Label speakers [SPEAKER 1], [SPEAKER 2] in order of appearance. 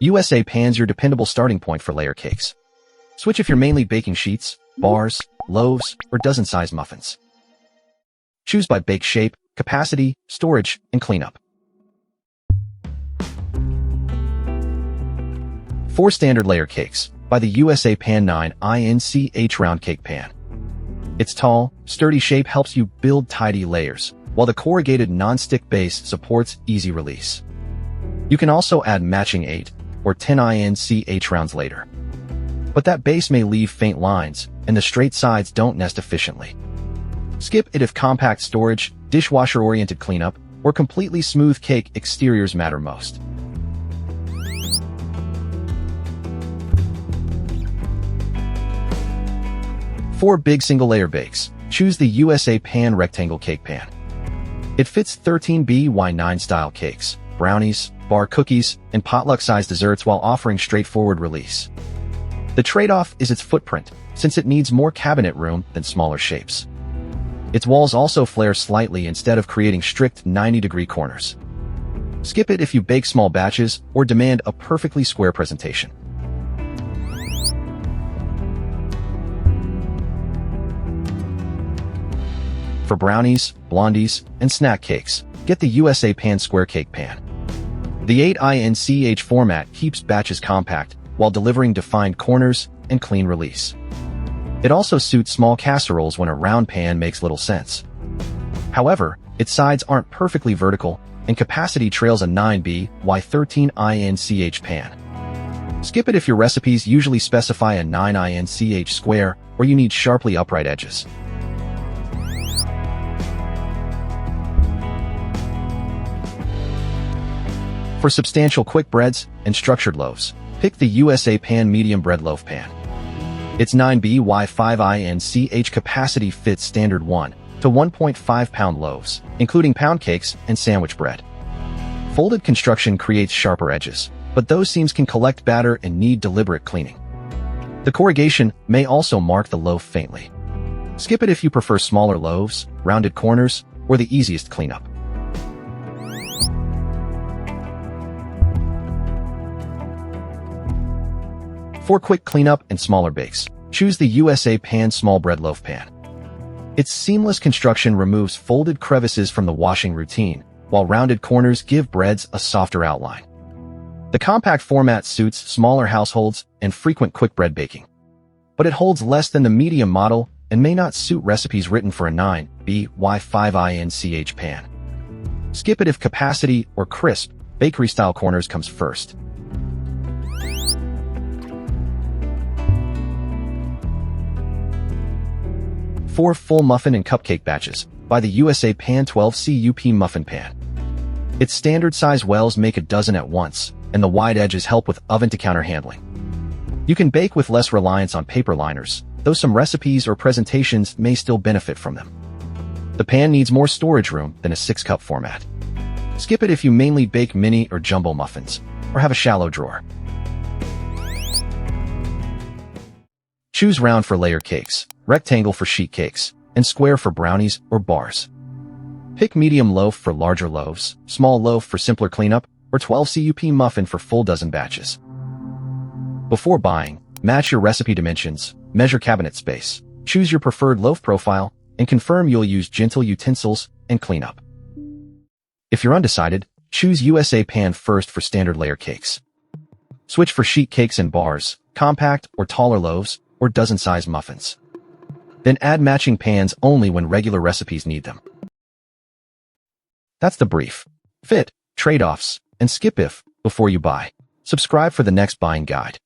[SPEAKER 1] USA Pan's your dependable starting point for layer cakes. Switch if you're mainly baking sheets, bars, loaves, or dozen-size muffins. Choose by bake shape, capacity, storage, and cleanup. 4 standard layer cakes by the USA Pan 9-inch round cake pan. Its tall, sturdy shape helps you build tidy layers, while the corrugated non-stick base supports easy release. You can also add matching 8 or 10-inch rounds later. But that base may leave faint lines, and the straight sides don't nest efficiently. Skip it if compact storage, dishwasher-oriented cleanup, or completely smooth cake exteriors matter most. For big single-layer bakes, choose the USA Pan rectangle cake pan. It fits 13by9 style cakes, brownies, bar cookies, and potluck-sized desserts while offering straightforward release. The trade-off is its footprint, since it needs more cabinet room than smaller shapes. Its walls also flare slightly instead of creating strict 90-degree corners. Skip it if you bake small batches or demand a perfectly square presentation. For brownies, blondies, and snack cakes, get the USA Pan square cake pan. The 8-inch format keeps batches compact while delivering defined corners and clean release. It also suits small casseroles when a round pan makes little sense. However, its sides aren't perfectly vertical, and capacity trails a 9by13-inch pan. Skip it if your recipes usually specify a 9-inch square or you need sharply upright edges. For substantial quick breads and structured loaves, pick the USA Pan medium bread loaf pan. Its 9by5-inch capacity fits standard 1 to 1.5 pound loaves, including pound cakes and sandwich bread. Folded construction creates sharper edges, but those seams can collect batter and need deliberate cleaning. The corrugation may also mark the loaf faintly. Skip it if you prefer smaller loaves, rounded corners, or the easiest cleanup. For quick cleanup and smaller bakes, choose the USA Pan small bread loaf pan. Its seamless construction removes folded crevices from the washing routine, while rounded corners give breads a softer outline. The compact format suits smaller households and frequent quick bread baking. But it holds less than the medium model and may not suit recipes written for a 9by5-inch pan. Skip it if capacity or crisp, bakery-style corners comes first. For full muffin and cupcake batches, by the USA Pan 12-cup Muffin Pan. Its standard size wells make a dozen at once, and the wide edges help with oven-to-counter handling. You can bake with less reliance on paper liners, though some recipes or presentations may still benefit from them. The pan needs more storage room than a 6-cup format. Skip it if you mainly bake mini or jumbo muffins, or have a shallow drawer. Choose round for layer cakes, rectangle for sheet cakes, and square for brownies or bars. Pick medium loaf for larger loaves, small loaf for simpler cleanup, or 12-cup muffin for full dozen batches. Before buying, match your recipe dimensions, measure cabinet space, choose your preferred loaf profile, and confirm you'll use gentle utensils and cleanup. If you're undecided, choose USA Pan first for standard layer cakes. Switch for sheet cakes and bars, compact or taller loaves, or dozen-size muffins. Then add matching pans only when regular recipes need them. That's the brief. Fit, trade-offs, and skip if before you buy. Subscribe for the next buying guide.